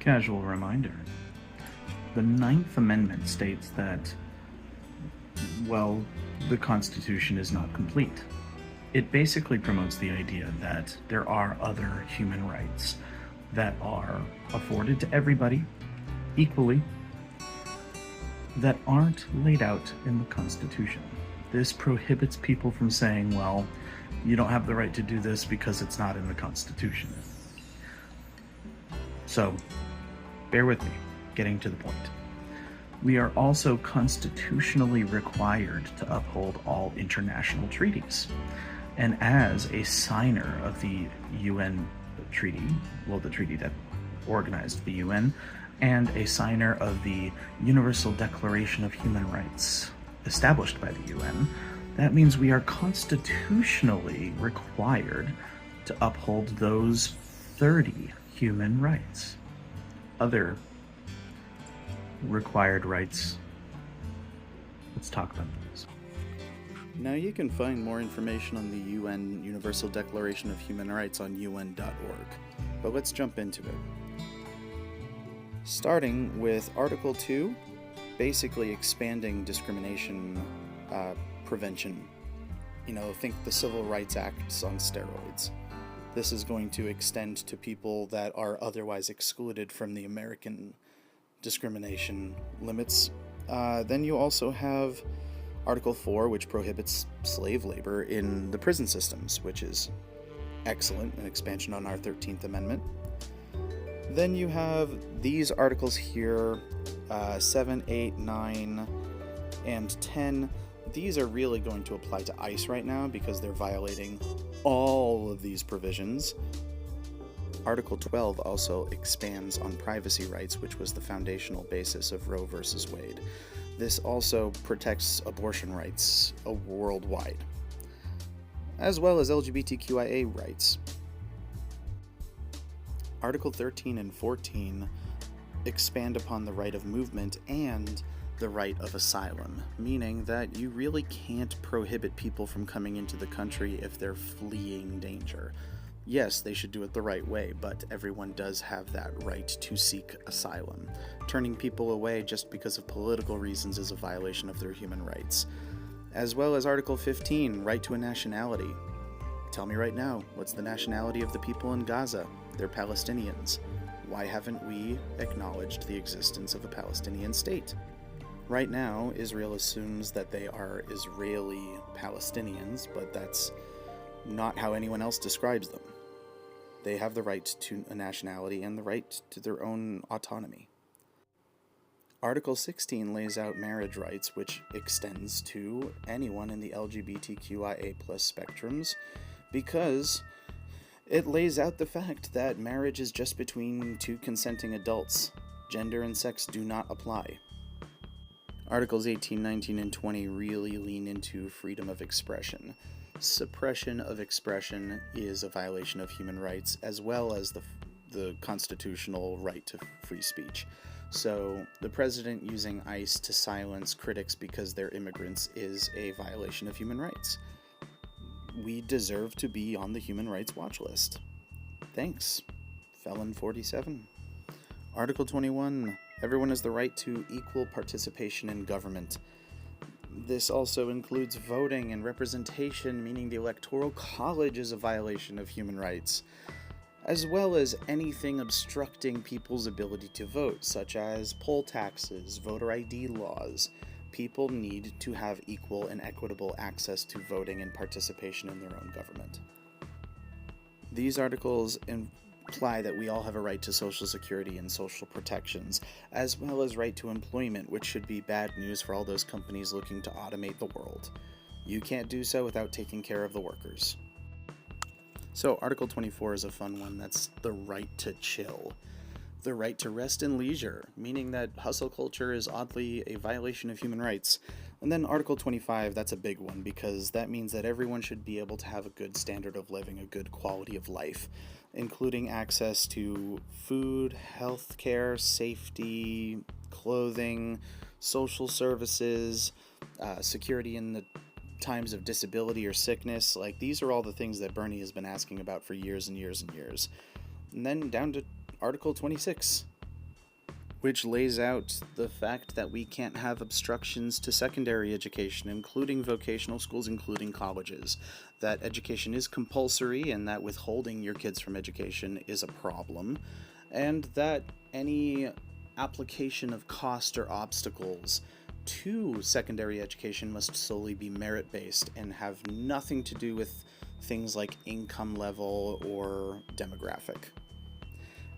Casual reminder. The Ninth Amendment states that, well, the Constitution is not complete. It basically promotes the idea that there are other human rights that are afforded to everybody equally that aren't laid out in the Constitution. This prohibits people from saying, well, you don't have the right to do this because it's not in the Constitution. So, bear with me, getting to the point. We are also constitutionally required to uphold all international treaties. And as a signer of the UN treaty, well, the treaty that organized the UN, and a signer of the Universal Declaration of Human Rights, established by the UN, that means we are constitutionally required to uphold those 30 human rights. Other required rights, let's talk about those. Now you can find more information on the UN Universal Declaration of Human Rights on UN.org, but let's jump into it. Starting with Article 2, basically expanding discrimination prevention. Think the Civil Rights Acts on steroids. This is going to extend to people that are otherwise excluded from the American discrimination limits. Then you also have Article 4, which prohibits slave labor in the prison systems, which is excellent, an expansion on our 13th Amendment. Then you have these articles here, 7, 8, 9, and 10. These are really going to apply to ICE right now because they're violating all of these provisions. Article 12 also expands on privacy rights, which was the foundational basis of Roe v. Wade. This also protects abortion rights worldwide, as well as LGBTQIA rights. Article 13 and 14 expand upon the right of movement and the right of asylum, meaning that you really can't prohibit people from coming into the country if they're fleeing danger. Yes, they should do it the right way, but everyone does have that right to seek asylum. Turning people away just because of political reasons is a violation of their human rights. As well as Article 15, right to a nationality. Tell me right now, what's the nationality of the people in Gaza? They're Palestinians. Why haven't we acknowledged the existence of a Palestinian state? Right now, Israel assumes that they are Israeli Palestinians, but that's not how anyone else describes them. They have the right to a nationality and the right to their own autonomy. Article 16 lays out marriage rights, which extends to anyone in the LGBTQIA+ spectrums, because it lays out the fact that marriage is just between two consenting adults. Gender and sex do not apply. Articles 18, 19, and 20 really lean into freedom of expression. Suppression of expression is a violation of human rights, as well as the constitutional right to free speech. So the president using ICE to silence critics because they're immigrants is a violation of human rights. We deserve to be on the Human Rights Watch list. Thanks, Felon 47. Article 21. Everyone has the right to equal participation in government. This also includes voting and representation, meaning the Electoral College is a violation of human rights, as well as anything obstructing people's ability to vote, such as poll taxes, voter ID laws. People need to have equal and equitable access to voting and participation in their own government. These articles imply that we all have a right to Social Security and social protections, as well as right to employment, which should be bad news for all those companies looking to automate the world. You can't do so without taking care of the workers. So Article 24 is a fun one. That's the right to chill. The right to rest and leisure, meaning that hustle culture is oddly a violation of human rights. And then Article 25, that's a big one, because that means that everyone should be able to have a good standard of living, a good quality of life, including access to food, health care, safety, clothing, social services, security in the times of disability or sickness. Like, these are all the things that Bernie has been asking about for years and years and years. And then down to Article 26, which lays out the fact that we can't have obstructions to secondary education, including vocational schools, including colleges, that education is compulsory and that withholding your kids from education is a problem, and that any application of cost or obstacles to secondary education must solely be merit-based and have nothing to do with things like income level or demographic.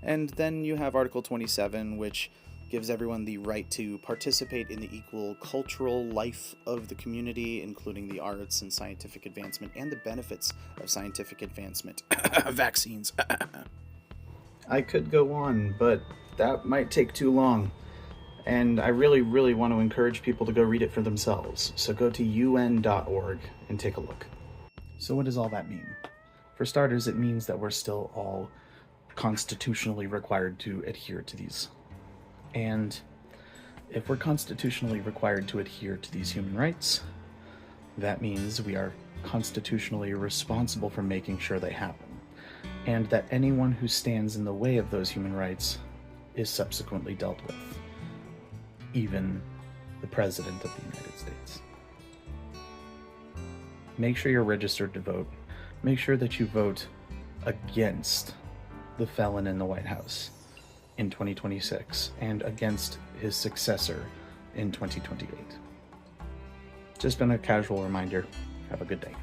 And then you have Article 27, which gives everyone the right to participate in the equal cultural life of the community, including the arts and scientific advancement and the benefits of scientific advancement. Vaccines. I could go on, but that might take too long. And I really, really want to encourage people to go read it for themselves. So go to un.org and take a look. So what does all that mean? For starters, it means that we're still all constitutionally required to adhere to these. And if we're constitutionally required to adhere to these human rights, that means we are constitutionally responsible for making sure they happen, and that anyone who stands in the way of those human rights is subsequently dealt with, even the President of the United States. Make sure you're registered to vote. Make sure that you vote against the felon in the White House in 2026 and against his successor in 2028. Just been a casual reminder. Have a good day.